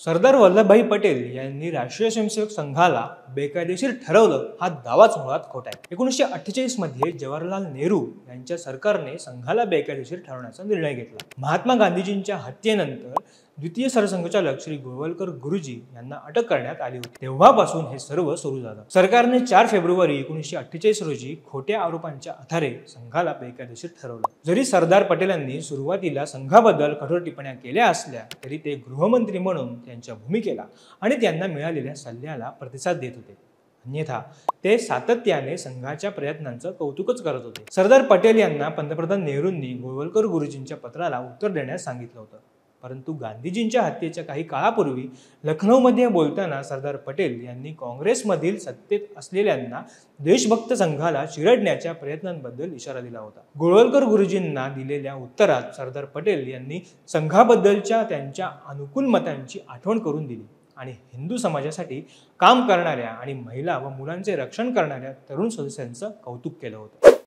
सरदार वल्लभभाई पटेल यांनी राष्ट्रीय स्वयंसेवक संघाला बेकायदेशीर ठरवलं हा दावाच मुळात खोटा आहे। 1948 मध्ये जवाहरलाल नेहरू यांच्या सरकारने संघाला बेकायदेशीर ठरवण्याचा निर्णय घेतला। महात्मा गांधीजींच्या हत्येनंतर द्वितीय सरसंघचालक श्री गोळवलकर गुरुजी यांना अटक करण्यात आली होती। तेव्हापासून हे सर्व सुरू झालं। सरकारने 4 फेब्रुवारी 1948 रोजी खोट्या आरोपांच्या आधारे संघाला बेकायदेशीर ठरवलं। जरी सरदार पटेलांनी सुरुवातीला संघाबद्दल कठोर टिप्पण्या केल्या असल्या तरी ते गृहमंत्री म्हणून त्यांच्या भूमिकेला आणि त्यांना मिळालेल्या सल्ल्याला प्रतिसाद देत होते। अन्यथा ते सातत्याने संघाच्या प्रयत्नांचं कौतुकच करत होते। सरदार पटेल यांना पंतप्रधान नेहरूंनी गोळवलकर गुरुजींच्या पत्राला उत्तर देण्यास सांगितलं होतं, परंतु गांधीजींच्या हत्येच्या काही काळापूर्वी लखनौमध्ये बोलताना सरदार पटेल यांनी काँग्रेसमधील सत्तेत असलेल्यांना देशभक्त संघाला चिरडण्याच्या प्रयत्नांबद्दल इशारा दिला होता। गोळवलकर गुरुजींना दिलेल्या उत्तरात सरदार पटेल यांनी संघाबद्दलच्या त्यांच्या अनुकूल मतांची आठवण करून दिली आणि हिंदू समाजासाठी काम करणाऱ्या आणि महिला व मुलांचे रक्षण करणाऱ्या तरुण सदस्यांचं कौतुक केलं होतं।